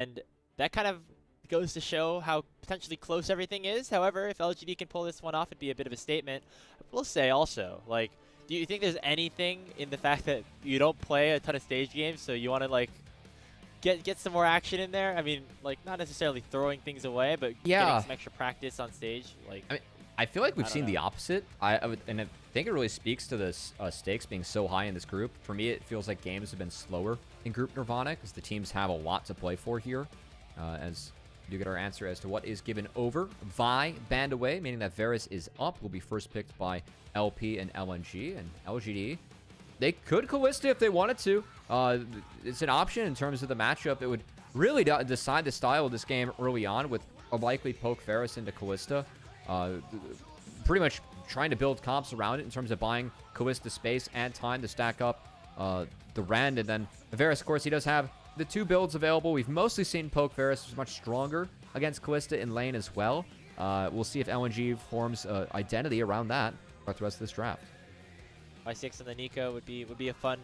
And that kind of goes to show how potentially close everything is. However, if LGD can pull this one off, it'd be a bit of a statement. We'll say also, like, do you think there's anything in the fact that you don't play a ton of stage games, so you want to, like, get some more action in there? I mean, like, not necessarily throwing things away, but getting some extra practice on stage. Like, I mean, I feel like we've seen the opposite. I think it really speaks to this stakes being so high in this group. For me, it feels like games have been slower in Group Nirvana because the teams have a lot to play for here. As you get our answer as to what is given over. Vi banned away, meaning that Varus is up. Will be first picked by LP and LNG, and LGD. They could Callista if they wanted to. It's an option in terms of the matchup. It would really decide the style of this game early on with a likely poke Varus into Callista. Pretty much trying to build comps around it in terms of buying Callista space and time to stack up the Rend. And then Varus, of course, he does have the 2 builds available. We've mostly seen poke Varus is much stronger against Callista in lane as well. We'll see if LNG forms identity around that throughout the rest of this draft. 5-6 on the Nico would be a fun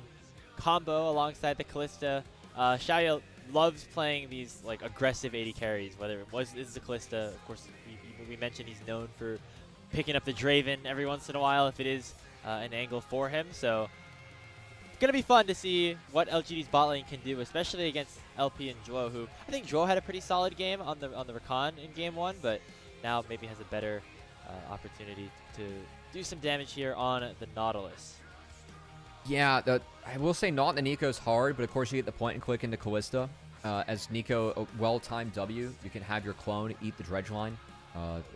combo alongside the Callista. Shaoye loves playing these like aggressive 80 carries, whether it is the Callista. Of course, we mentioned he's known for picking up the Draven every once in a while if it is an angle for him. So it's going to be fun to see what LGD's bot lane can do, especially against LP and Zhuo, who I think Zhuo had a pretty solid game on the Recon in game 1, but now maybe has a better opportunity to do some damage here on the Nautilus. Yeah, I will say not the Nico's hard, but of course you get the point and click into Callista. As Nico, a well-timed W, you can have your clone eat the dredge line.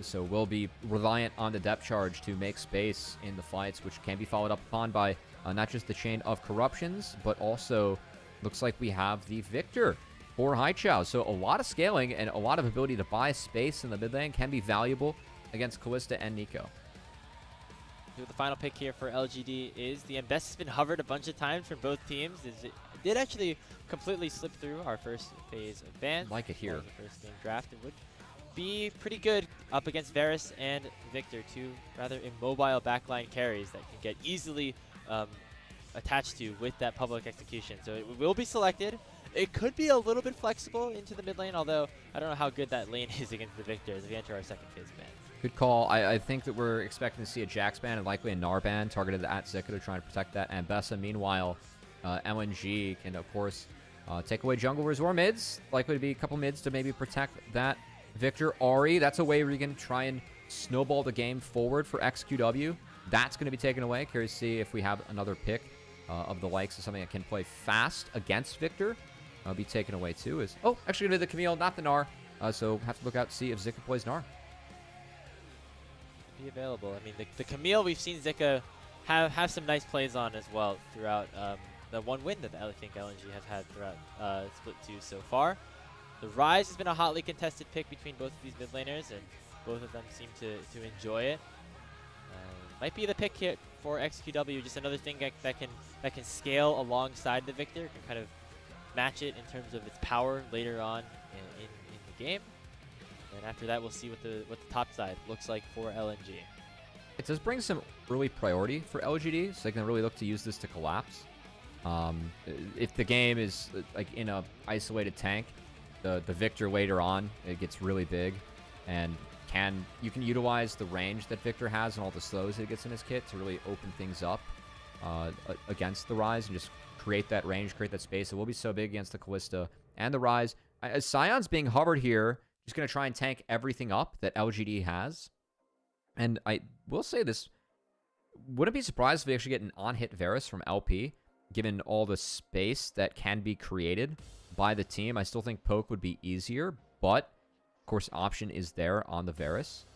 So we'll be reliant on the depth charge to make space in the fights, which can be followed up upon by not just the chain of corruptions, but also looks like we have the Victor for Haichao. So a lot of scaling and a lot of ability to buy space in the mid lane can be valuable against Callista and Nico. The final pick here for LGD is the Embest has been hovered a bunch of times from both teams. It did actually completely slip through our first phase of ban. Like it here. The first game draft. It would be pretty good up against Varus and Victor, 2 rather immobile backline carries that can get easily attached to with that public execution. So it will be selected. It could be a little bit flexible into the mid lane, although I don't know how good that lane is against the Victor as we enter our second phase ban. Good call. I think that we're expecting to see a Jax ban and likely a Gnar ban targeted at Zika to try and protect that Ambessa. Meanwhile, LNG can, of course, take away junglers or mids. Likely to be a couple mids to maybe protect that Victor. Ahri, that's a way where you can try and snowball the game forward for XQW. That's going to be taken away. Curious to see if we have another pick of the likes of something that can play fast against Victor. Be taken away too. Actually going to the Camille, not the Gnar. So have to look out to see if Zika plays Gnar. Be available. I mean, the Camille we've seen Zika have some nice plays on as well throughout the one win that I think LNG has had throughout Split 2 so far. The Rise has been a hotly contested pick between both of these mid laners, and both of them seem to enjoy it. Might be the pick here for XQW, just another thing that can scale alongside the Victor, can kind of match it in terms of its power later on in the game. And after that, we'll see what the top side looks like for LNG. It does bring some early priority for LGD, so they can really look to use this to collapse. If the game is like in a isolated tank, the Victor later on, it gets really big, and you can utilize the range that Victor has and all the slows that it gets in his kit to really open things up against the Rise and just create that range, create that space. It will be so big against the Callista and the Rise. As Sion's being hovered here, just going to try and tank everything up that LGD has. And I will say this, wouldn't be surprised if we actually get an on-hit Varus from LP, given all the space that can be created by the team. I still think poke would be easier, but of course option is there on the Varus.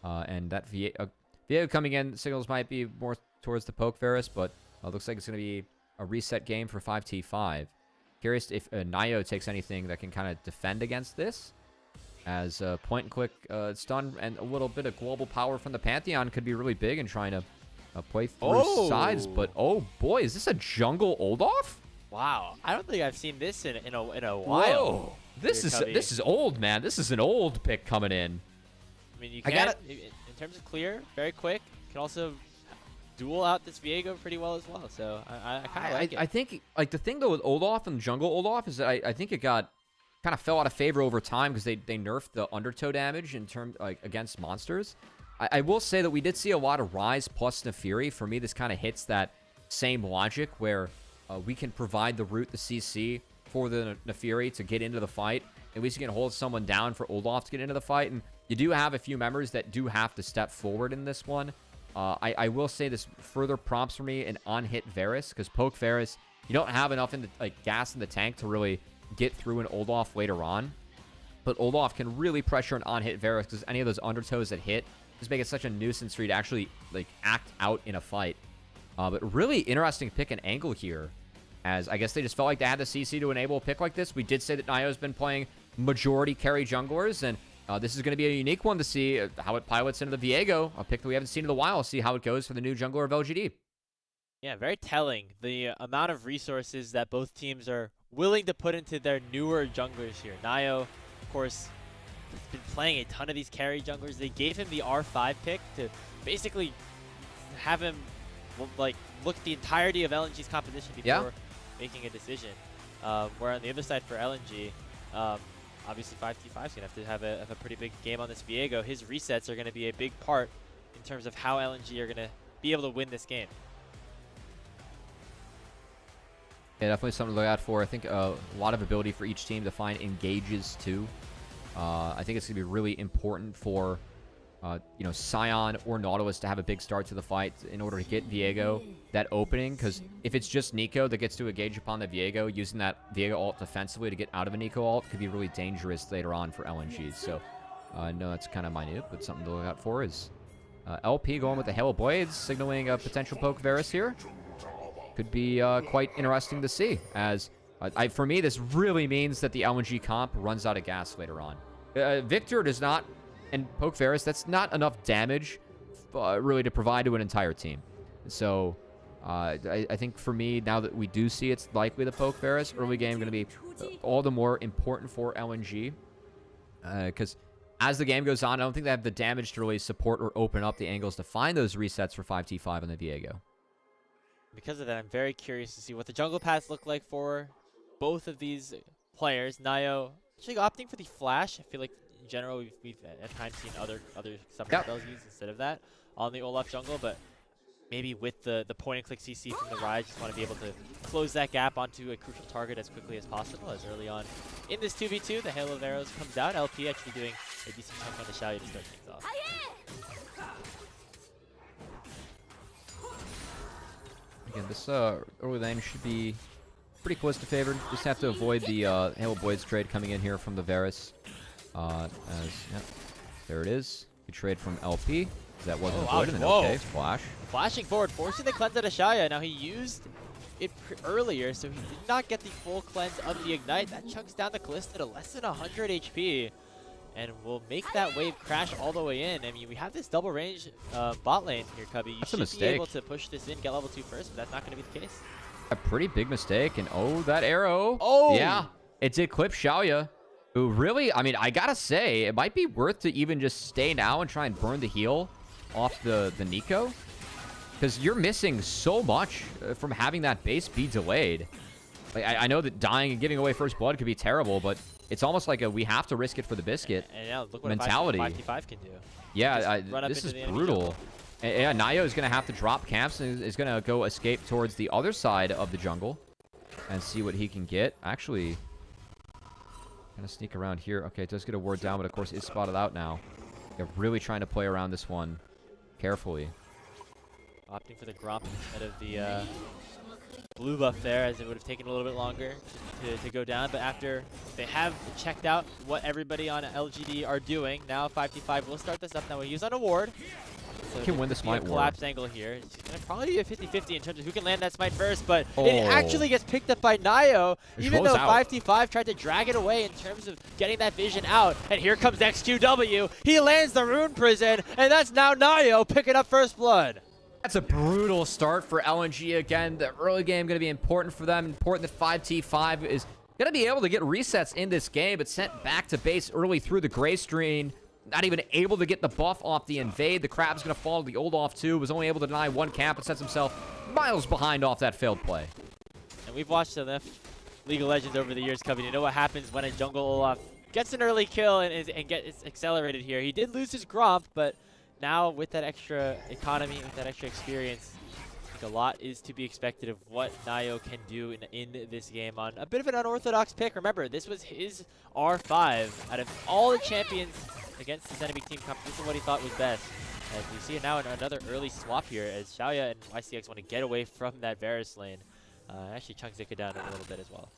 And that Viego coming in, signals might be more towards the poke Varus, but looks like it's going to be a reset game for 5t5. Curious if Nio takes anything that can kind of defend against this. As point and click stun and a little bit of global power from the Pantheon could be really big in trying to play through sides. But oh boy, is this a jungle Olaf? Wow, I don't think I've seen this in a while. Whoa, this is old, man. This is an old pick coming in. I mean, you can in terms of clear, very quick. You can also duel out this Viego pretty well as well. So I kind of like it. I think like the thing though with Olaf and jungle Olaf is that I think it got kind of fell out of favor over time because they nerfed the undertow damage in terms like against monsters. I will say that we did see a lot of Rise plus Nefiri. For me, this kind of hits that same logic where we can provide the route, the CC, for the Nefiri to get into the fight. At least you can hold someone down for Olaf to get into the fight. And you do have a few members that do have to step forward in this one. I will say this further prompts for me an on-hit Varus, because poke Varus, you don't have enough in the gas in the tank to really get through an Olaf later on. But Olaf can really pressure an on-hit Varus, because any of those undertows that hit just make it such a nuisance for you to actually like act out in a fight. But really interesting pick and angle here, as I guess they just felt like they had the CC to enable a pick like this. We did say that Nayo's been playing majority carry junglers, and this is going to be a unique one to see how it pilots into the Viego, a pick that we haven't seen in a while. See how it goes for the new jungler of LGD. Yeah, very telling. The amount of resources that both teams are willing to put into their newer junglers here. Nayo, of course, has been playing a ton of these carry junglers. They gave him the R5 pick to basically have him like look at the entirety of LNG's composition before making a decision. Where on the other side for LNG, obviously 5T5 is going to have to have a pretty big game on this Viego. His resets are going to be a big part in terms of how LNG are going to be able to win this game. Yeah, definitely something to look out for. I think a lot of ability for each team to find engages too. I think it's going to be really important for you know, Sion or Nautilus to have a big start to the fight in order to get Viego that opening, because if it's just Nico that gets to engage upon the Viego, using that Viego ult defensively to get out of a Nico ult could be really dangerous later on for LNG. So I know that's kind of minute, but something to look out for is LP going with the Halo Blades, signaling a potential poke Varus here. Could be quite interesting to see, as for me, this really means that the LNG comp runs out of gas later on. Victor does not, and poke Varus, that's not enough damage really to provide to an entire team. So I think for me, now that we do see it's likely the poke Varus, early game going to be all the more important for LNG. Because as the game goes on, I don't think they have the damage to really support or open up the angles to find those resets for 5T5 on the Viego. Because of that, I'm very curious to see what the jungle paths look like for both of these players. Nayo actually opting for the flash. I feel like in general we've at times seen other summoning spells used instead of that on the Olaf jungle, but maybe with the point and click CC from the Rise, just want to be able to close that gap onto a crucial target as quickly as possible. As early on in this 2v2, the Halo of Arrows comes out. LP actually doing a decent chunk on the Shaoye to start things off. Again, this early lane should be pretty close to favored. Just have to avoid the Halo Blades trade coming in here from the Varus. There it is. Good trade from LP. That wasn't avoided. And okay, flash. Flashing forward, forcing the cleanse out of Shaoye. Now he used it earlier, so he did not get the full cleanse of the Ignite. That chunks down the Kalista to less than 100 HP. And will make that wave crash all the way in. I mean, we have this double range bot lane here, Cubby. You should be able to push this in, get level 2 first, but that's not going to be the case. A pretty big mistake, and oh, that arrow. Oh! Yeah, it did clip Shaoye, who really, I mean, I gotta say, it might be worth to even just stay now and try and burn the heal off the Nico. Because you're missing so much from having that base be delayed. Like, I know that dying and giving away first blood could be terrible, but it's almost like a we have to risk it for the biscuit and yeah, look what mentality. 5T5 can do. Yeah, this is brutal. And, yeah, Nayo is going to have to drop camps and is going to go escape towards the other side of the jungle and see what he can get. Actually, going to sneak around here. Okay, it does get a ward down, but of course is spotted out now. They're really trying to play around this one carefully. Opting for the Gromp instead of the blue buff there, as it would have taken a little bit longer to go down. But after they have checked out what everybody on LGD are doing, now 5T5 will start this up. Now we'll use on a ward. So can win the smite ward. Collapse angle here. It's going to probably be a 50-50 in terms of who can land that smite first, but it actually gets picked up by Nayo, even though 5T5 tried to drag it away in terms of getting that vision out. And here comes XQW. He lands the Rune Prison, and that's now Nayo picking up first blood. That's a brutal start for LNG again. The early game going to be important for them. Important that 5T5 is going to be able to get resets in this game, but sent back to base early through the gray screen. Not even able to get the buff off the invade. The Crab's going to fall to the old off too. Was only able to deny one camp and sets himself miles behind off that failed play. And we've watched the League of Legends over the years, Cubby. You know what happens when a jungle Olaf gets an early kill and gets accelerated here. He did lose his Gromp, but now with that extra economy, with that extra experience, I think a lot is to be expected of what Nayo can do in this game on a bit of an unorthodox pick. Remember, this was his R5 out of all the champions against this enemy team comp. This is what he thought was best. As we see it now in another early swap here as Shaoye and YCX want to get away from that Varus lane. Actually chunk Zika down a little bit as well.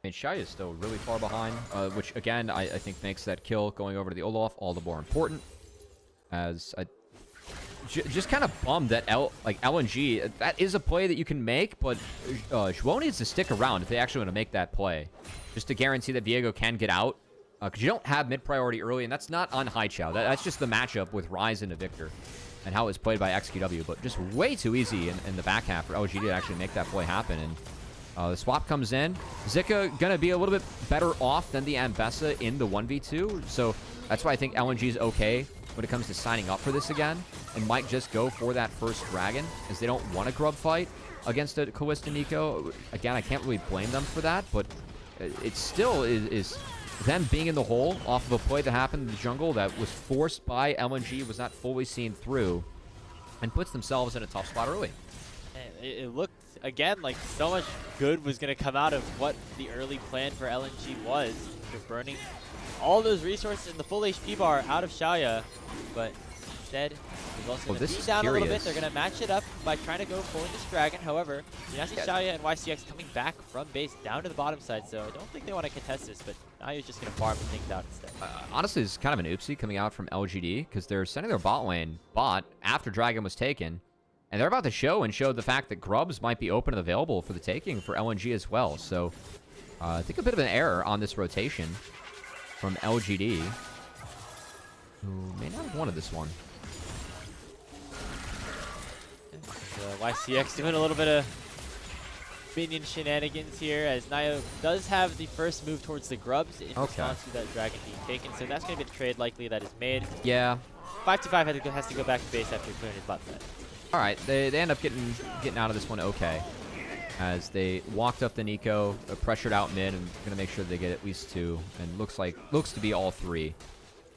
I mean, Shaoye is still really far behind, which again, I think makes that kill going over to the Olaf all the more important. As I just kind of bummed that LNG, that is a play that you can make, but Zhuo needs to stick around if they actually want to make that play. Just to guarantee that Viego can get out. Because you don't have mid-priority early, and that's not on Haichao. That's just the matchup with Ryze and Victor and how it was played by XQW. But just way too easy in the back half for LGD to actually make that play happen. And the swap comes in. Zika going to be a little bit better off than the Ambessa in the 1v2. So that's why I think LNG is okay when it comes to signing up for this again. And might just go for that first dragon, as they don't want a grub fight against a Kalista Neeko. Again, I can't really blame them for that, but it still is them being in the hole off of a play that happened in the jungle that was forced by LNG, was not fully seen through, and puts themselves in a tough spot early. It looked, again, like so much good was going to come out of what the early plan for LNG was. They're burning all those resources in the full HP bar out of Shaoye, but instead, he's also going to beat down a little bit. They're going to match it up by trying to go for this dragon. However, you now see Shaoye and YCX coming back from base down to the bottom side, so I don't think they want to contest this, but Nayo's just going to farm things out instead. Honestly, it's kind of an oopsie coming out from LGD, because they're sending their bot lane bot after dragon was taken, and they're about to show the fact that grubs might be open and available for the taking for LNG as well. So I think a bit of an error on this rotation from LGD, who may not have wanted this one. YCX doing a little bit of minion shenanigans here, as Nayo does have the first move towards the grubs in response to that dragon being taken. So that's going to be the trade likely that is made. Yeah. 5-5 has to go back to base after clearing his bot side. All right, they end up getting out of this one okay, as they walked up the Neeko, pressured out mid, and going to make sure they get at least 2, and looks to be all 3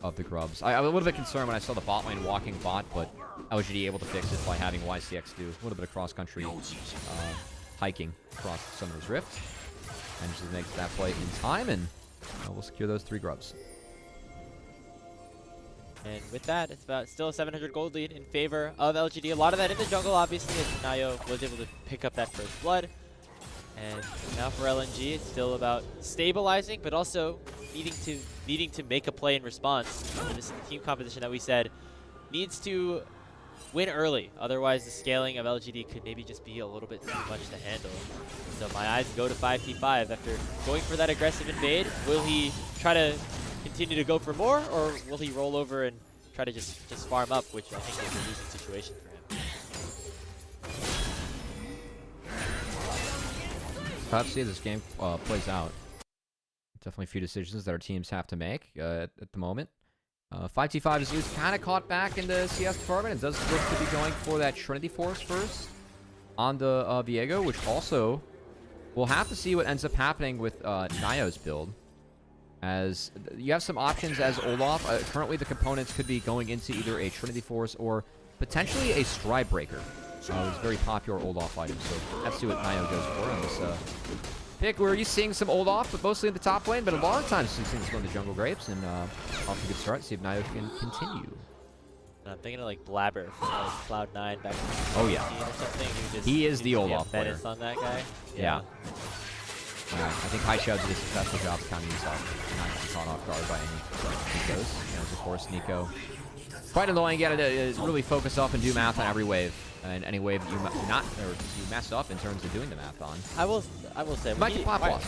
of the grubs. I was a little bit concerned when I saw the bot lane walking bot, but LGD able to fix it by having YCX do a little bit of cross-country hiking across Summoner's Rift, and just makes that play in time, and we'll secure those 3 grubs. And with that, it's about still a 700 gold lead in favor of LGD. A lot of that in the jungle, obviously, as Nayo was able to pick up that first blood. And now for LNG, it's still about stabilizing, but also needing to make a play in response. This is the team composition that we said needs to win early. Otherwise, the scaling of LGD could maybe just be a little bit too much to handle. So my eyes go to 5v5 after going for that aggressive invade. Will he try to continue to go for more, or will he roll over and try to just farm up, which I think is a losing situation for him. Perhaps see how this game plays out. Definitely a few decisions that our teams have to make at the moment. 5T5 is kind of caught back in the CS department. It does look to be going for that Trinity Force first on the Viego, which also we'll have to see what ends up happening with Nayo's build. As you have some options as Olaf. Currently, the components could be going into either a Trinity Force or potentially a Stride Breaker. It's a very popular Olaf item, so let's see what Nayo goes for on this pick. We're seeing some Olaf, but mostly in the top lane, but a lot of times we've seen this go in the Jungle Grapes, and off to a good start. See if Nayo can continue. I'm thinking of like Blabber from like Cloud9 back in oh yeah, or something. He is the Olaf player. Menace on that guy. Yeah. I think Haichao did a successful job of counting himself, not getting caught off guard by any Neekos. And of course, Neeko, quite annoying. You gotta really focus up and do math on every wave, and any wave that you mess up in terms of doing the math on. I will say, might get pop loss.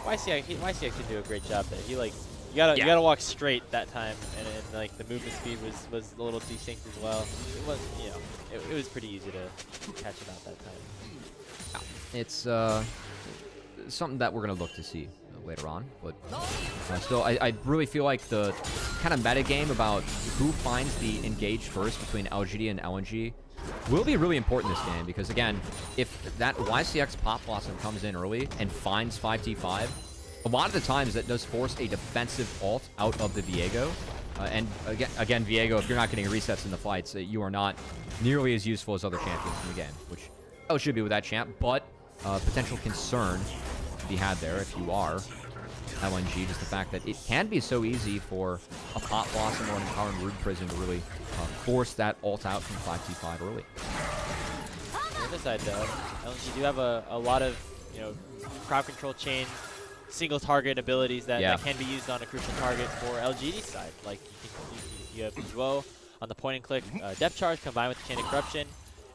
YCX can do a great job there. He you gotta walk straight that time, and like the movement speed was a little desynced as well. It was it was pretty easy to catch him out that time. Yeah. It's something that we're going to look to see later on, but still I really feel like the kind kind of meta game about who finds the engage first between LGD and LNG will be really important this game, because again, if that YCX Pop Blossom comes in early and finds 5T5, a lot of the times that does force a defensive ult out of the Viego. And again, Viego, if you're not getting resets in the fights, you are not nearly as useful as other champions in the game, which should be with that champ, but potential concern to be had there if you are LNG, just the fact that it can be so easy for a Pop Blossom or an Empowering Root Prison to really force that ult out from 5T5 early. On the other side, though, LNG do have a lot of, crowd control chain, single target abilities that can be used on a crucial target for LGD side. Like you have Zhuo on the point and click depth charge combined with the chain of corruption.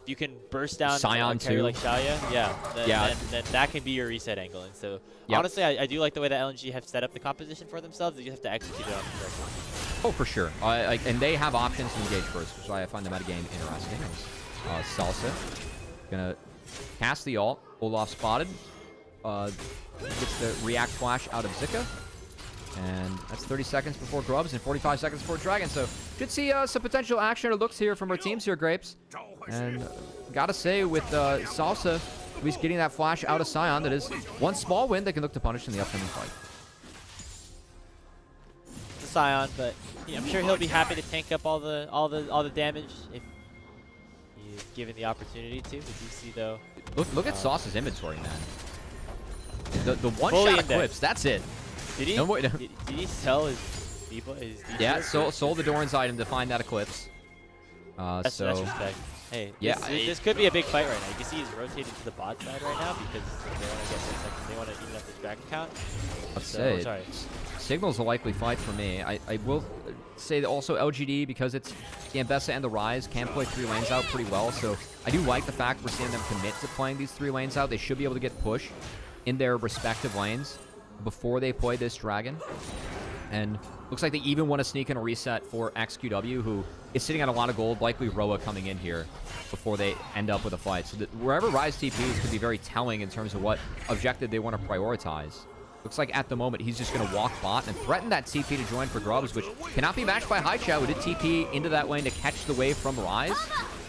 If you can burst down Scion a carry too. like Shaoye, then that can be your reset angle. And so honestly, I do like the way that LNG have set up the composition for themselves. You have to execute it on the correct one. Oh, for sure. And they have options to engage first, which is why I find the metagame interesting. Salsa gonna cast the ult. Olaf spotted. Gets the react flash out of Zika. And that's 30 seconds before Grubs and 45 seconds before Dragon. So should see some potential action or looks here from our teams here, Grapes. And gotta say, with Salsa at least getting that flash out of Scion, that is one small win they can look to punish in the upcoming fight. It's a Scion, but I'm sure he'll be happy to tank up all the damage if he's given the opportunity to. We do see though. Look at Sauce's inventory, man. The one shot Eclipse, that's it. Did he? No, did he sell his yeah, sold the Doran's item to find that Eclipse. That's respect. Hey, this could be a big fight right now. You can see he's rotated to the bot side right now because they want to get 6 seconds. They want to even up this dragon count. Let's say sorry. Signal's a likely fight for me. I will say that also LGD, because it's the Ambessa and the Rise, can play 3 lanes out pretty well. So I do like the fact we're seeing them commit to playing these 3 lanes out. They should be able to get push in their respective lanes before they play this dragon. And looks like they even want to sneak in a reset for XQW, who is sitting on a lot of gold, likely Roa coming in here before they end up with a fight. So that wherever Rise TPs could be very telling in terms of what objective they want to prioritize. Looks like at the moment he's just going to walk bot and threaten that TP to join for Grubs, which cannot be matched by Haichao, who did TP into that lane to catch the wave from Rise.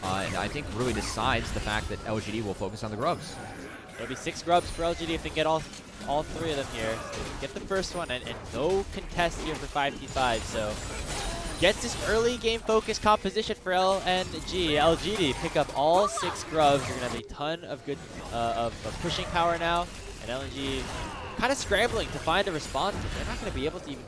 And I think really decides the fact that LGD will focus on the Grubs. There'll be 6 Grubs for LGD if they get all 3 of them here. So get the first one, and no contest here for 5T5. So gets this early game focus composition for LNG. LGD pick up all 6 Grubs. You're gonna have a ton of good of pushing power now, and LNG kind of scrambling to find a response. They're not gonna be able to even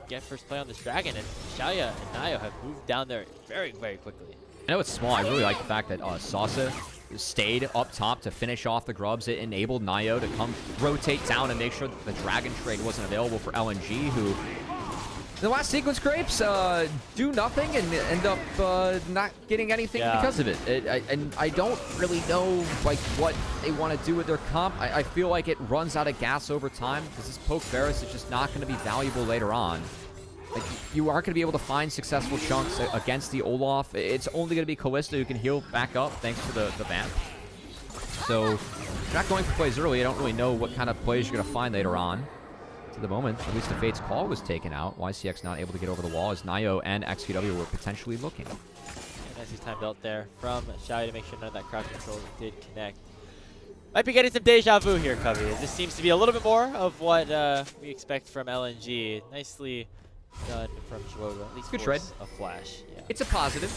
get first play on this dragon, and Shaoye and Nayo have moved down there very, very quickly. I know it's small. I really like the fact that Sasa stayed up top to finish off the Grubs. It enabled Nayo to come rotate down and make sure that the Dragon trade wasn't available for LNG, who in the last sequence, Grapes, do nothing and end up not getting anything because of it. And I don't really know like what they want to do with their comp. I feel like it runs out of gas over time because this poke Varus is just not going to be valuable later on. Like, you aren't going to be able to find successful chunks against the Olaf. It's only going to be Kalista who can heal back up thanks to the vamp. So, if you're not going for plays early, I don't really know what kind of plays you're going to find later on. To the moment, at least the Fate's Call was taken out. YCX not able to get over the wall as Nayo and XQW were potentially looking. And nice time belt there from Shaoye to make sure none of that crowd control did connect. Might be getting some deja vu here, Cubby. This seems to be a little bit more of what we expect from LNG. Nicely done from Zhuo, at least good trade. A flash. Yeah. It's a positive,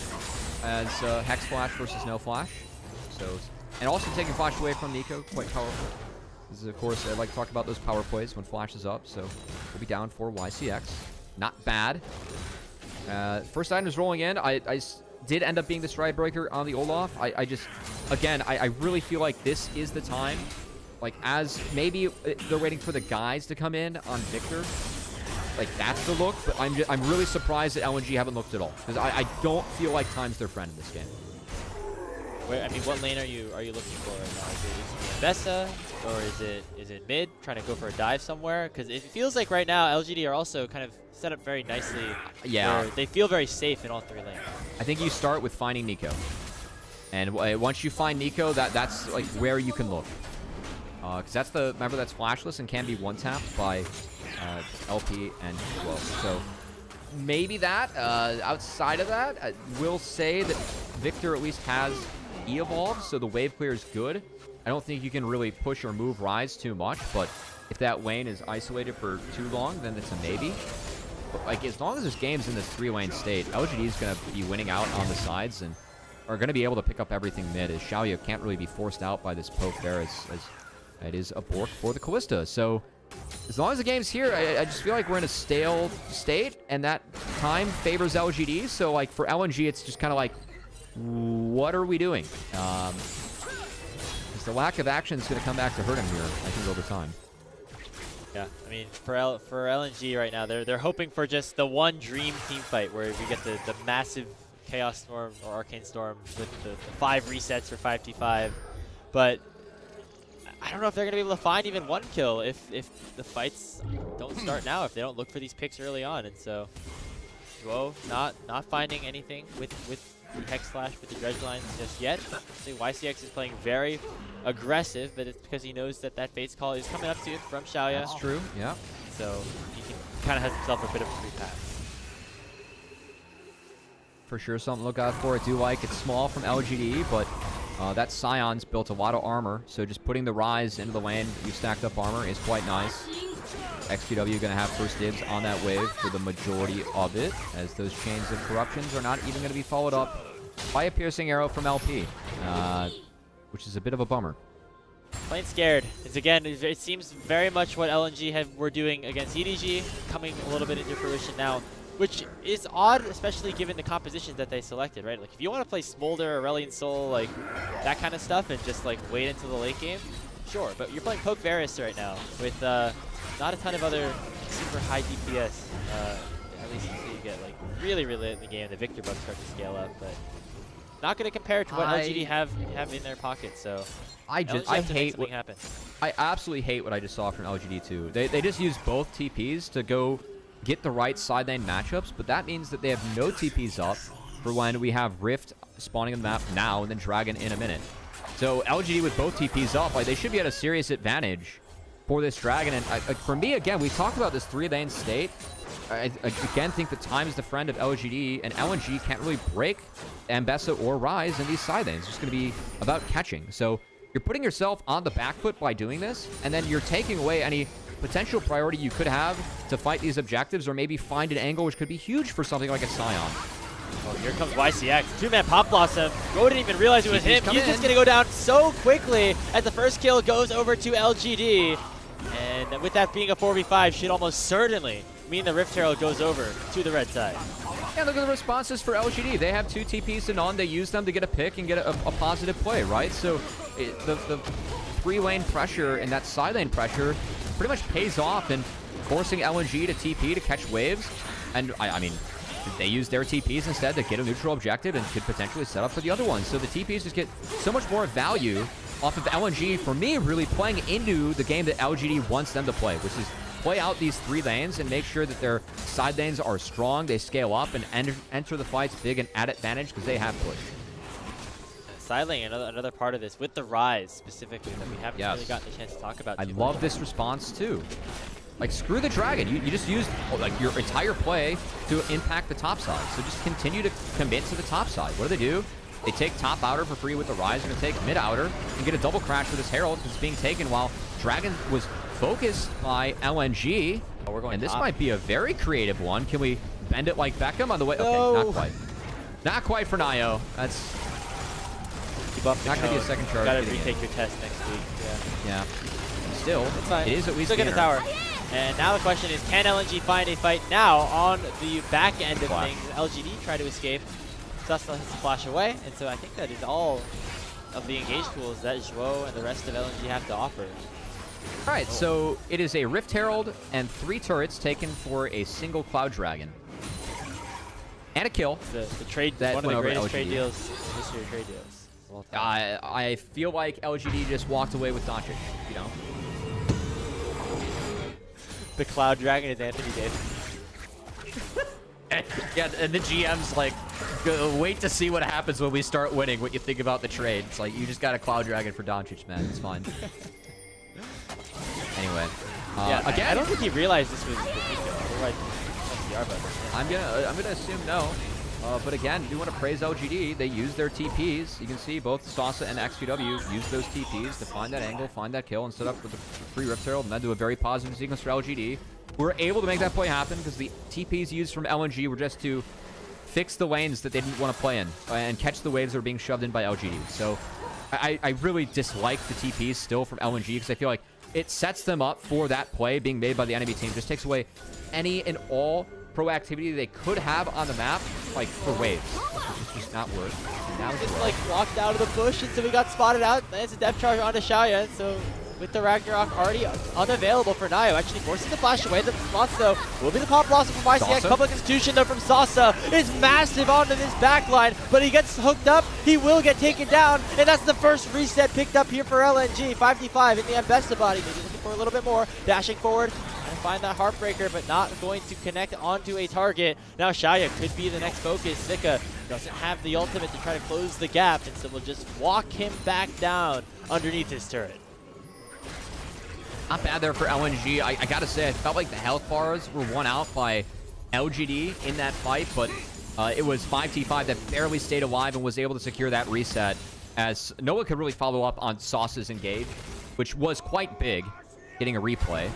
as Hex Flash versus no Flash. So, and also taking Flash away from Nico, quite powerful. This is, of course, I like to talk about those power plays when Flash is up, so we'll be down for YCX. Not bad. First item is rolling in. I did end up being the Stride Breaker on the Olaf. I just, again, I really feel like this is the time. Like, as maybe they're waiting for the guys to come in on Victor. Like, that's the look, but I'm really surprised that LNG haven't looked at all. Because I don't feel like time's their friend in this game. Wait, I mean, what lane are you looking for right now? Is it Ambessa, or is it mid, trying to go for a dive somewhere? Because it feels like right now LGD are also kind of set up very nicely. Yeah. Where they feel very safe in all 3 lanes. I think you start with finding Nico. And once you find Nico, that's like where you can look. Because that's remember that's flashless and can be one-tapped by LP and Zhuo. So maybe that. Outside of that, I will say that Victor at least has E-Evolve, so the wave clear is good. I don't think you can really push or move Rise too much, but if that lane is isolated for too long, then it's a maybe. But like, as long as this game's in this 3-lane state, LGD is going to be winning out on the sides and are going to be able to pick up everything mid, as Shaoye can't really be forced out by this poke there, as it is a bork for the Callista. So as long as the game's here, I just feel like we're in a stale state, and that time favors LGD. So like for LNG, it's just kind of like, what are we doing? The lack of action is going to come back to hurt him here, I think, over time. Yeah, I mean, for LNG right now, they're hoping for just the one dream team fight where we get the massive Chaos Storm or Arcane Storm with the 5 resets for 5v5. But I don't know if they're going to be able to find even one kill if the fights don't start now, if they don't look for these picks early on. And so Zhuo not finding anything with the Hex Slash with the Dredge Lines just yet. I think YCX is playing very aggressive, but it's because he knows that Fate's Call is coming up to him from Shaoye. That's true, yeah. So he kind of has himself a bit of a free pass. For sure, something to look out for. I do like it's small from LGD, but that Scion's built a lot of armor, so just putting the Rise into the lane, you stacked up armor, is quite nice. XQW going to have first dibs on that wave for the majority of it, as those chains of corruptions are not even going to be followed up by a piercing arrow from LP, which is a bit of a bummer. Playing scared. It's again, it seems very much what LNG were doing against EDG, coming a little bit into fruition now, which is odd, especially given the compositions that they selected, right? Like, if you want to play Smolder, Aurelion Soul, like, that kind of stuff, and just, like, wait until the late game, sure. But you're playing Poke Varus right now, with not a ton of other super high DPS, at least until you get, like, really late in the game, the Victor bugs start to scale up, but not going to compare to what LGD have in their pocket, so I hate what happen. I absolutely hate what I just saw from LGD too. They just use both TPs to go get the right side lane matchups, but that means that they have no TPs up for when we have Rift spawning on the map now and then Dragon in a minute. So LGD with both TPs up, like, they should be at a serious advantage for this Dragon. And for me, again, we talked about this 3-lane state. I again think that time is the friend of LGD, and LNG can't really break Ambessa or Rise in these side lanes. It's just going to be about catching. So you're putting yourself on the back foot by doing this, and then you're taking away any potential priority you could have to fight these objectives, or maybe find an angle which could be huge for something like a Scion. Oh, here comes YCX. 2-man Pop Blossom. Go didn't even realize it was him. He's just going to go down so quickly as the first kill goes over to LGD. And with that being a 4v5, should almost certainly mean the Rift Herald goes over to the red side. And look at the responses for LGD. They have 2 TPs to none. They use them to get a pick and get a positive play, right? So the 3-lane pressure and that side lane pressure pretty much pays off in forcing LNG to TP to catch waves. And I mean, they use their TPs instead to get a neutral objective and could potentially set up for the other one. So the TPs just get so much more value off of LNG, for me, really playing into the game that LGD wants them to play, which is play out these 3 lanes and make sure that their side lanes are strong, they scale up and enter the fights big and at advantage because they have push. Side lane, another part of this, with the Rise specifically, that we haven't really gotten a chance to talk about. I love this response too. Like, screw the Dragon. You just used like your entire play to impact the top side. So just continue to commit to the top side. What do? They take top outer for free with the Rise. They're going to take mid outer and get a double crash with this Herald because it's being taken while Dragon was focused by LNG. Oh, we're going and this top. might be a very creative one. Can we bend it like Beckham on the way? No. Okay, not quite. Not quite for Nio. That's not going to be a second charge. Gotta retake your test next week. Yeah. Still, it's fine. It is at least still get the tower. And now the question is, can LNG find a fight now on the back end of things? LGD try to escape. Sasi hits the flash away, and so I think that is all of the engage tools that Zhuo and the rest of LNG have to offer. All right, so it is a Rift Herald and 3 turrets taken for a single Cloud Dragon. And a kill. The trade, one of the greatest trade deals in the history of trade deals. I feel like LGD just walked away with Doncic, you know? The Cloud Dragon is Anthony Davis. Yeah, and the GM's like, wait to see what happens when we start winning, what you think about the trade. It's like, you just got a Cloud Dragon for Doncic, man. It's fine. Anyway. Yeah, again, I don't think he realized this was the Zika. CR button. I'm gonna assume no. But again, do want to praise LGD. They use their TPs. You can see both Sasa and XQW use those TPs to find that angle, find that kill, and set up with the free Rift Herald, and then do a very positive sequence for LGD. We were able to make that play happen because the TPs used from LNG were just to fix the lanes that they didn't want to play in and catch the waves that were being shoved in by LGD. So I really dislike the TPs still from LNG because I feel like it sets them up for that play being made by the enemy team. Just takes away any and all proactivity they could have on the map, like for waves. It's just not worth. And now it's like walked out of the bush until we got spotted out. Then it's a depth charge onto Shaoye. So with the Ragnarok already unavailable for Nayo, actually forcing the flash away. The response though will be the Pop Blossom from ICX. Public Institution though from Sasa is massive onto this backline, but he gets hooked up. He will get taken down, and that's the first reset picked up here for LNG. 5v5 in the Ambessa body. Maybe looking for a little bit more. Dashing forward. And find that Heartbreaker, but not going to connect onto a target. Now Shaoye could be the next focus. Zika doesn't have the ultimate to try to close the gap, and so we'll just walk him back down underneath his turret. Not bad there for LNG. I gotta say, I felt like the health bars were won out by LGD in that fight, but it was 5t5 that barely stayed alive and was able to secure that reset, as no one could really follow up on Sauce's engage, which was quite big, getting a replay.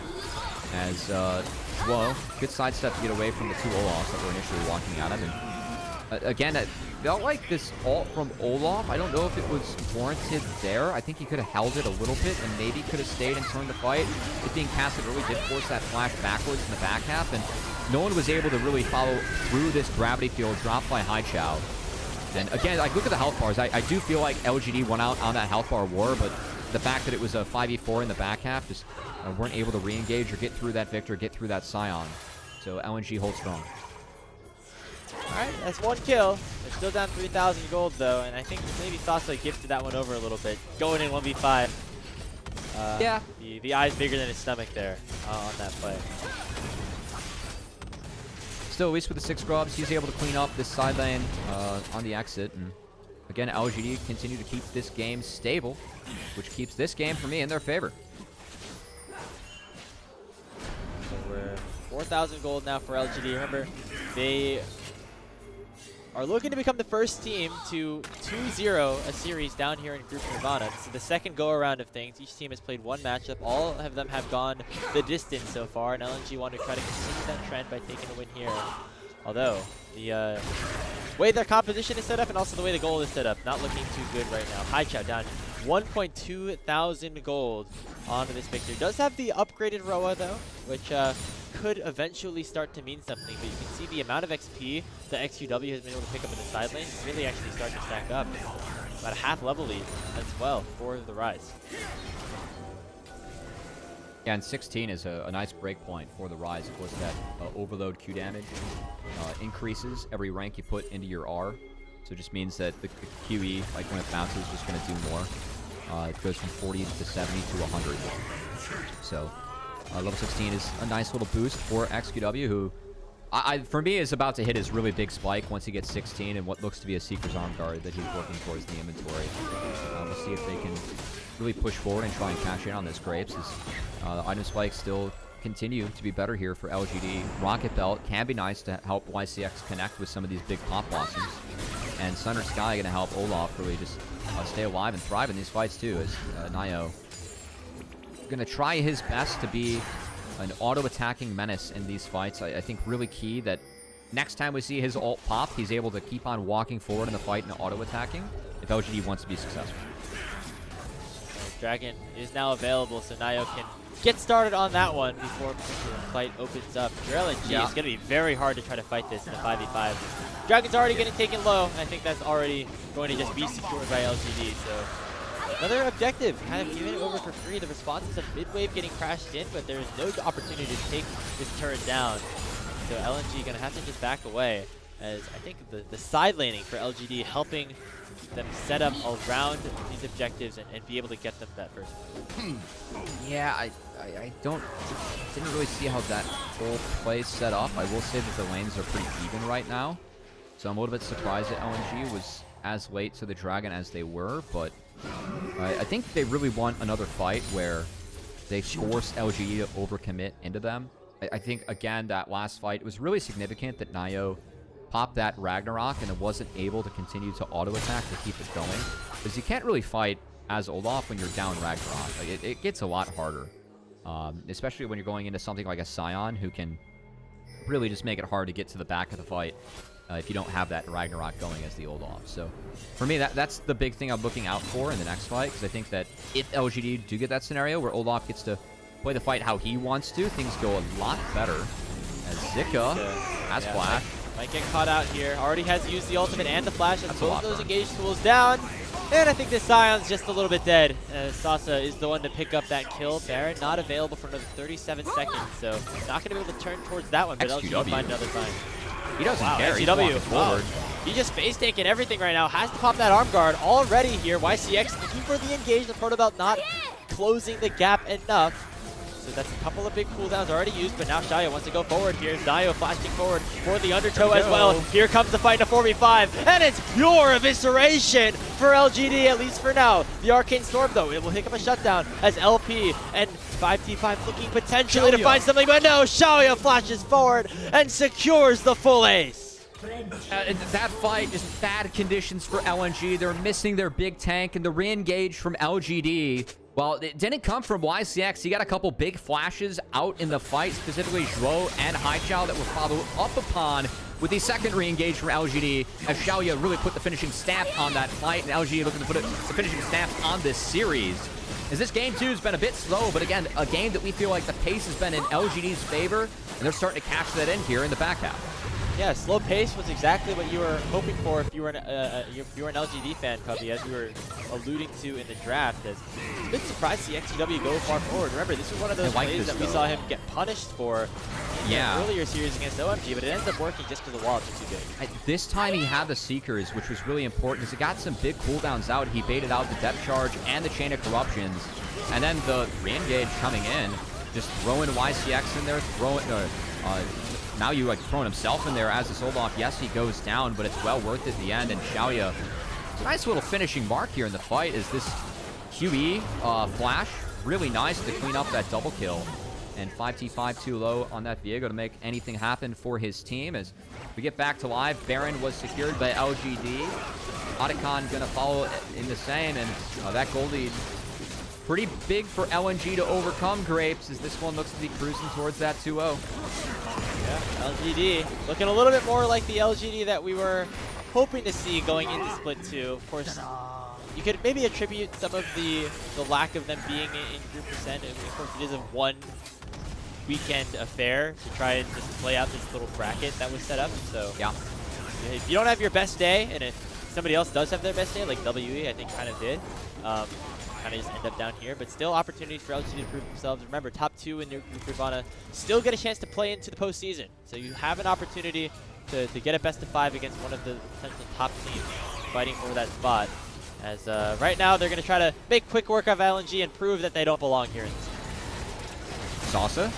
As Zhuo, good sidestep to get away from the two Olafs that were initially walking at him. And again, it felt like this ult from Olaf, I don't know if it was warranted there. I think he could have held it a little bit and maybe could have stayed and turned the fight. It being casted really did force that flash backwards in the back half, and no one was able to really follow through this gravity field dropped by Haichao. And again, like, look at the health bars. I do feel like LGD went out on that health bar war, but the fact that it was a 5v4 in the back half just weren't able to re-engage or get through that Victor, get through that Scion. So LNG holds strong. Alright, that's one kill. They're still down 3,000 gold though, and I think maybe Sasa gifted that one over a little bit. Going in 1v5. Yeah. The eye's bigger than his stomach there on that play. Still, at least with the 6 grubs, he's able to clean up this side lane on the exit. And again, LGD continue to keep this game stable, which keeps this game, for me, in their favor. So we're 4,000 gold now for LGD. Remember, they are looking to become the first team to 2-0 a series down here in Group Nirvana. This is the second go-around of things. Each team has played one matchup. All of them have gone the distance so far, and LNG want to try to continue that trend by taking a win here. Although, the way their composition is set up and also the way the goal is set up, not looking too good right now. Haichao down 1.2 thousand gold onto this victory. Does have the upgraded Roa though, which could eventually start to mean something, but you can see the amount of XP that XQW has been able to pick up in the side lane is really actually starting to stack up. About a half level lead as well for the Rise. Yeah, and 16 is a nice break point for the Rise. Of course, that overload Q damage increases every rank you put into your R. So it just means that the QE, like when it bounces, is just going to do more. It goes from 40 to 70 to 100. So level 16 is a nice little boost for XQW, who, for me, is about to hit his really big spike once he gets 16 and what looks to be a Seeker's Arm Guard that he's working towards in the inventory. We'll see if they can really push forward and try and cash in on this Grapes, as the item spikes still continue to be better here for LGD. Rocket Belt can be nice to help YCX connect with some of these big Pop Blossoms. And Sundered Sky going to help Olaf really just stay alive and thrive in these fights too, as Nayo going to try his best to be an auto-attacking menace in these fights. I think really key that next time we see his ult pop, he's able to keep on walking forward in the fight and auto-attacking if LGD wants to be successful. Dragon is now available, so Nayo can get started on that one before the fight opens up. For LNG, it's going to be very hard to try to fight this in a 5v5. Dragon's already getting taken low, and I think that's already going to just be secured by LGD. So another objective, kind of giving it over for free. The response is a mid-wave getting crashed in, but there is no opportunity to take this turret down. So LNG going to have to just back away, as I think the side laning for LGD helping them set up around these objectives and be able to get them that first. Yeah, I didn't really see how that whole play set up. I will say that the lanes are pretty even right now, so I'm a little bit surprised that LNG was as late to the Dragon as they were, but I think they really want another fight where they force LGD to overcommit into them I think, again, that last fight, it was really significant that Nayo popped that Ragnarok and it wasn't able to continue to auto-attack to keep it going. Because you can't really fight as Olaf when you're down Ragnarok. Like, it gets a lot harder. Especially when you're going into something like a Scion who can really just make it hard to get to the back of the fight if you don't have that Ragnarok going as the Olaf. So for me, that's the big thing I'm looking out for in the next fight, because I think that if LGD do get that scenario where Olaf gets to play the fight how he wants to, things go a lot better. As Zika has flash. Might get caught out here. Already has used the ultimate and the flash as both those engaged tools down. And I think this Scion's just a little bit dead. Sasa is the one to pick up that kill. Baron not available for another 37 seconds, so not going to be able to turn towards that one, but LGD find another time. He doesn't care. XQW, He's forward. He just face taking everything right now. Has to pop that arm guard already here. YCX looking for the engage. The Protobelt not closing the gap enough. So that's a couple of big cooldowns already used, but now Shaoye wants to go forward here. Nayo flashing forward for the undertow as well. Here comes the fight in a 4v5, and it's pure evisceration for LGD, at least for now. The Arcane Storm, though, it will pick up a shutdown as LP and 5T5 looking potentially to find something, but no, Shaoye flashes forward and secures the full ace. That fight, just bad conditions for LNG. They're missing their big tank, and the re-engage from LGD, well, it didn't come from YCX. He got a couple big flashes out in the fight, specifically Zhuo and Haichao, that were followed up upon with the second re-engage from LGD, as Shaoye really put the finishing stamp on that fight, and LGD looking to put the finishing stamp on this series. As this game 2 has been a bit slow, but again, a game that we feel like the pace has been in LGD's favor, and they're starting to cash that in here in the back half. Yeah, slow pace was exactly what you were hoping for if you were an LGD fan, Cubby, as you were alluding to in the draft. As it's a bit surprised to see XQW go far forward. Remember, this was one of those plays that we saw him get punished for in the earlier series against OMG, but it ends up working just because the walls are too big. This time he had the Seekers, which was really important because it got some big cooldowns out. He baited out the depth charge and the chain of corruptions, and then the re-engage coming in, just throwing YCX in there, now you like throwing himself in there as this Olaf. Yes, he goes down, but it's well worth it at the end. And Shaoye, it's a nice little finishing mark here in the fight is this QE flash. Really nice to clean up that double kill. And 5T5 too low on that Viego to make anything happen for his team. As we get back to live, Baron was secured by LGD. Otacon gonna follow in the same, and that gold lead pretty big for LNG to overcome, Grapes, as this one looks to be cruising towards that 2-0. Yeah, LGD looking a little bit more like the LGD that we were hoping to see going into Split 2. Of course, you could maybe attribute some of the lack of them being in group percent. And of course, it is a one weekend affair to try and just play out this little bracket that was set up. So yeah, if you don't have your best day, and if somebody else does have their best day, like WE I think kind of did, kind of just end up down here, but still opportunities for LGD to prove themselves. Remember, top 2 in your group are gonna still get a chance to play into the postseason, so you have an opportunity to get a best of 5 against one of the potential top teams fighting for that spot. As right now they're gonna try to make quick work of LNG and prove that they don't belong here in this game. Sasa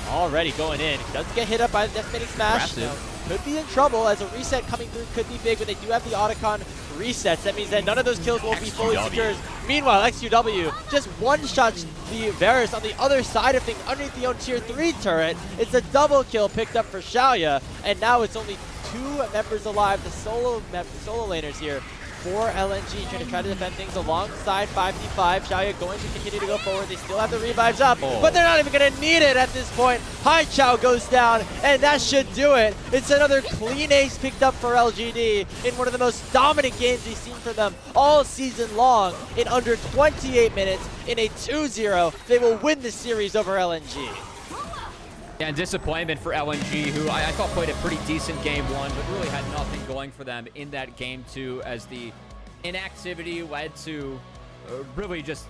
already going in, doesn't get hit up by the Deathbending Smash. Could be in trouble as a reset coming through could be big, but they do have the Otacon resets. That means that none of those kills will be fully secured. Meanwhile, XQW just one-shots the Varus on the other side of things underneath the own tier 3 turret. It's a double kill picked up for Shaoye, and now it's only 2 members alive, the solo laners here for LNG, trying to defend things alongside 5v5. Shaoye going to continue to go forward. They still have the revives up, but they're not even going to need it at this point. Haichao goes down, and that should do it. It's another clean ace picked up for LGD in one of the most dominant games we've seen from them all season long. In under 28 minutes, in a 2-0, they will win the series over LNG. Yeah, and disappointment for LNG, who I thought played a pretty decent game 1, but really had nothing going for them in that game 2, as the inactivity led to really just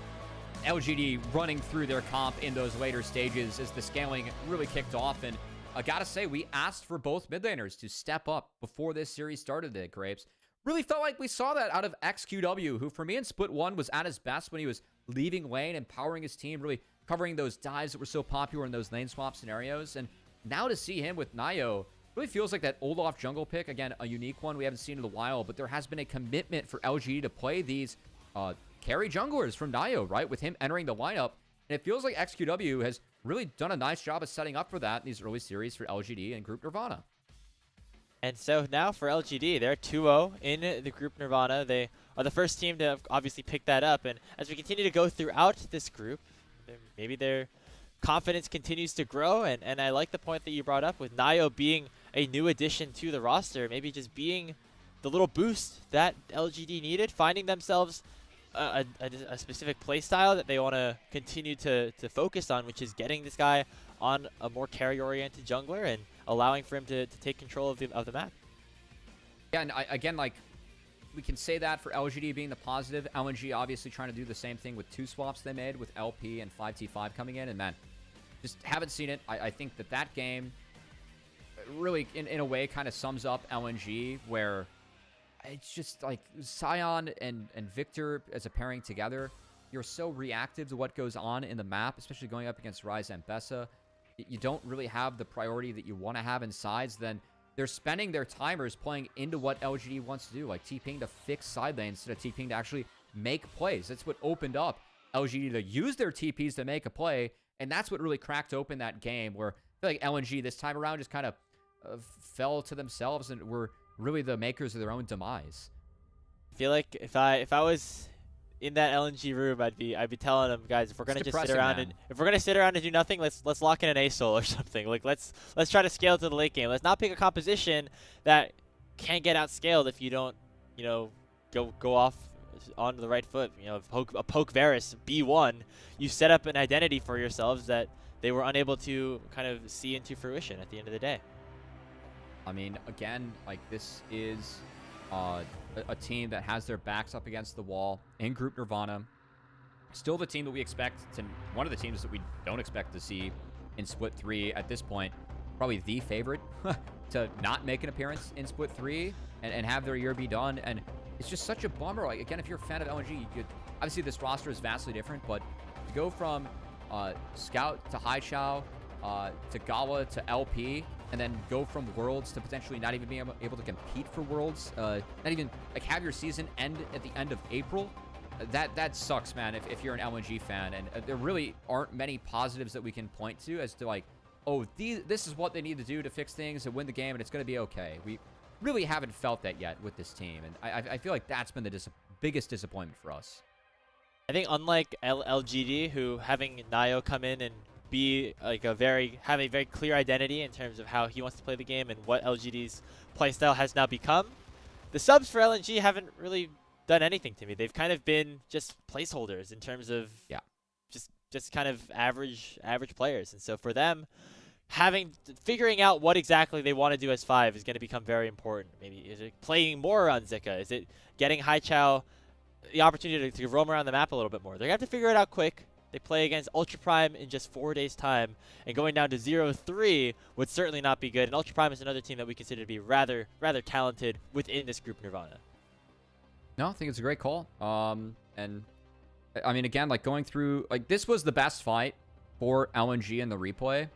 LGD running through their comp in those later stages as the scaling really kicked off. And I gotta say, we asked for both mid laners to step up before this series started today, Grapes. Really felt like we saw that out of XQW, who for me in Split 1 was at his best when he was leaving lane, empowering his team, really covering those dives that were so popular in those lane swap scenarios. And now to see him with Nayo really feels like that Olaf jungle pick, again, a unique one we haven't seen in a while, but there has been a commitment for LGD to play these carry junglers from Nayo, right, with him entering the lineup. And it feels like XQW has really done a nice job of setting up for that in these early series for LGD and Group Nirvana. And so now for LGD, they're 2-0 in the Group Nirvana. They are the first team to obviously pick that up. And as we continue to go throughout this group, maybe their confidence continues to grow. And I like the point that you brought up with Nayo being a new addition to the roster, maybe just being the little boost that LGD needed, finding themselves a specific play style that they want to continue to focus on, which is getting this guy on a more carry-oriented jungler and allowing for him to take control of the map. Yeah, and again, like, we can say that for LGD being the positive. LNG obviously trying to do the same thing with 2 swaps they made with LP and 5T5 coming in. And, man, just haven't seen it. I think that game really, in a way, kind of sums up LNG, where it's just like Sion and Victor as a pairing together. You're so reactive to what goes on in the map, especially going up against Ryze and Bessa. You don't really have the priority that you want to have in sides. Then they're spending their timers playing into what LGD wants to do, like TPing to fix side lanes instead of TPing to actually make plays. That's what opened up LGD to use their TPs to make a play, and that's what really cracked open that game, where I feel like LNG this time around just kind of fell to themselves and were really the makers of their own demise. I feel like if I was in that LNG room, I'd be telling them, guys, if we're gonna just sit around and do nothing, let's lock in an A soul or something. Like let's try to scale to the late game. Let's not pick a composition that can't get outscaled if you don't, go off onto the right foot. A poke Varus B1, you set up an identity for yourselves that they were unable to kind of see into fruition at the end of the day. I mean, again, like, this is a team that has their backs up against the wall in Group Nirvana. Still the team that we expect to, one of the teams that we don't expect to see in Split 3 at this point. Probably the favorite to not make an appearance in Split 3 and have their year be done. And it's just such a bummer. Like, again, if you're a fan of LNG, obviously this roster is vastly different, but to go from Scout to Haichao to Gawa to LP, and then go from Worlds to potentially not even being able to compete for Worlds, not even like have your season end at the end of April. That sucks, man, if you're an LNG fan. And there really aren't many positives that we can point to as to like, oh, this is what they need to do to fix things and win the game, and it's going to be okay. We really haven't felt that yet with this team, and I feel like that's been the biggest disappointment for us. I think unlike LGD, who having Nayo come in and be like have a very clear identity in terms of how he wants to play the game and what LGD's playstyle has now become, the subs for LNG haven't really done anything to me. They've kind of been just placeholders in terms of just kind of average players. And so for them, figuring out what exactly they want to do as 5 is going to become very important. Maybe is it playing more on Zika? Is it getting Haichao the opportunity to roam around the map a little bit more? They're going to have to figure it out quick. They play against Ultra Prime in just 4 days' time, and going down to 0-3 would certainly not be good. And Ultra Prime is another team that we consider to be rather talented within this Group Nirvana. No, I think it's a great call. And I mean, again, like, going through, like, this was the best fight for LNG in the replay,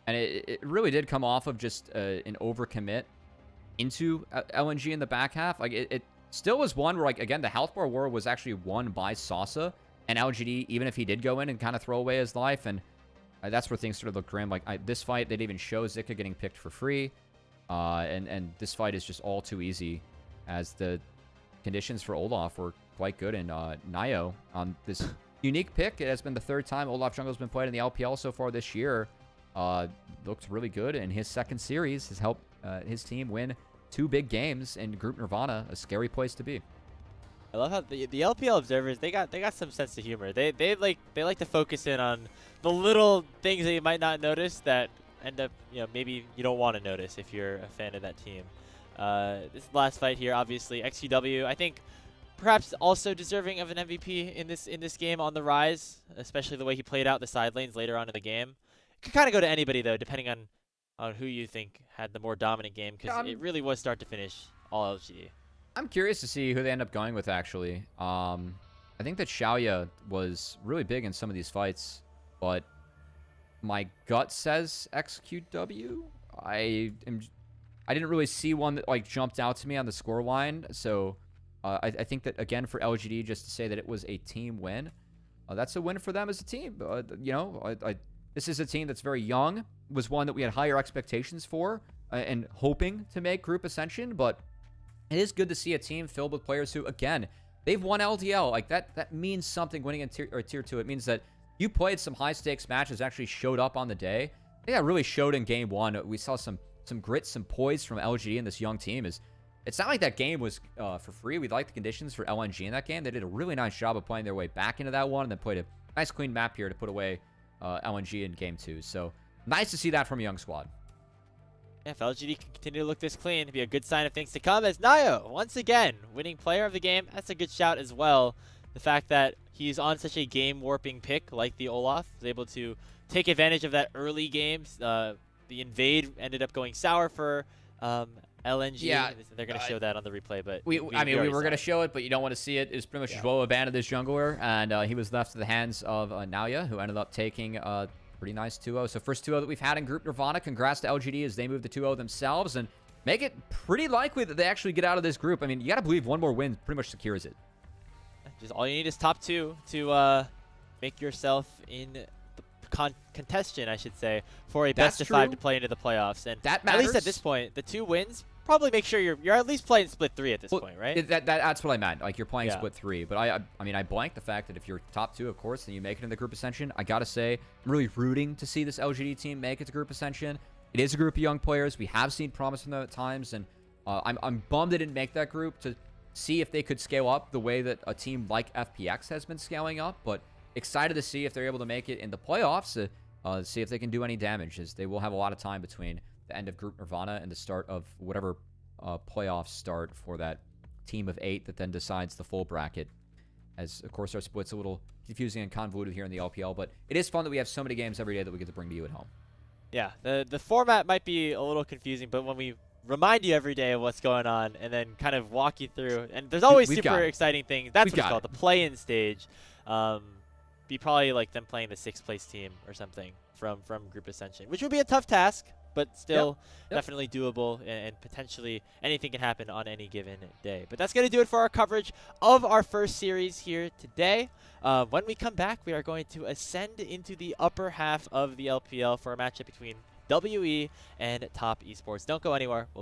and it really did come off of just an overcommit into LNG in the back half. Like, it still was one where, like, again, the health bar war was actually won by Sasa. And LGD, even if he did go in and kind of throw away his life, and that's where things sort of look grim. Like, this fight, they didn't even show Zika getting picked for free. And this fight is just all too easy, as the conditions for Olaf were quite good. And Nayo on this unique pick, it has been the 3rd time Olaf Jungle's been played in the LPL so far this year. Looked really good, and his 2nd series has helped his team win 2 big games in Group Nirvana, a scary place to be. I love how the LPL observers, they got some sense of humor. They like to focus in on the little things that you might not notice that end up, maybe you don't want to notice if you're a fan of that team. This last fight here, obviously XQW, I think perhaps also deserving of an MVP in this game on the rise, especially the way he played out the side lanes later on in the game. It could kind of go to anybody though, depending on who you think had the more dominant game, because it really was start to finish all LGD. I'm curious to see who they end up going with, actually. I think that Shaoye was really big in some of these fights, but my gut says XQW. I didn't really see one that, like, jumped out to me on the scoreline, so I think that, again, for LGD, just to say that it was a team win, that's a win for them as a team. This is a team that's very young, was one that we had higher expectations for and hoping to make group ascension, but it is good to see a team filled with players who, again, they've won LDL. Like, that means something winning in tier 2. It means that you played some high-stakes matches, actually showed up on the day. Yeah, it really showed in game 1. We saw some grit, some poise from LGD and this young team. It's not like that game was for free. We liked the conditions for LNG in that game. They did a really nice job of playing their way back into that one and then played a nice, clean map here to put away LNG in game 2. So, nice to see that from a young squad. Yeah, if LGD can continue to look this clean, it'd be a good sign of things to come, as Nayo, once again, winning player of the game. That's a good shout as well. The fact that he's on such a game-warping pick like the Olaf, was able to take advantage of that early games. The invade ended up going sour for LNG. Yeah, they're going to show that on the replay, but we were going to show it, but you don't want to see it. It's pretty much Zhuo abandoned this jungler, and he was left to the hands of Naoya, who ended up taking pretty nice 2-0. So first 2-0 that we've had in Group Nirvana. Congrats to LGD as they move to 2-0 themselves and make it pretty likely that they actually get out of this group. I mean, you got to believe one more win pretty much secures it. Just all you need is top 2 to make yourself in the contention, I should say, for a best of 5 to play into the playoffs. And that matters. At least at this point, the 2 wins probably make sure you're at least playing split 3 at this point, right? That's what I meant. Like, you're playing split 3. But I mean, I blank the fact that if you're top 2, of course, then you make it in the group ascension. I gotta say, I'm really rooting to see this LGD team make it to group ascension. It is a group of young players. We have seen promise from them at times, and I'm bummed they didn't make that group to see if they could scale up the way that a team like FPX has been scaling up. But excited to see if they're able to make it in the playoffs, see if they can do any damage, as they will have a lot of time between the end of Group Nirvana and the start of whatever playoffs start for that team of 8 that then decides the full bracket. As, of course, our split's a little confusing and convoluted here in the LPL, but it is fun that we have so many games every day that we get to bring to you at home. Yeah, the format might be a little confusing, but when we remind you every day of what's going on and then kind of walk you through, and there's always super exciting things. That's what it's called, the play-in stage. Be probably like them playing the 6th place team or something from Group Ascension, which would be a tough task, but still definitely doable, and potentially anything can happen on any given day. But that's going to do it for our coverage of our first series here today. When we come back, we are going to ascend into the upper half of the LPL for a matchup between WE and Top Esports. Don't go anywhere. We'll be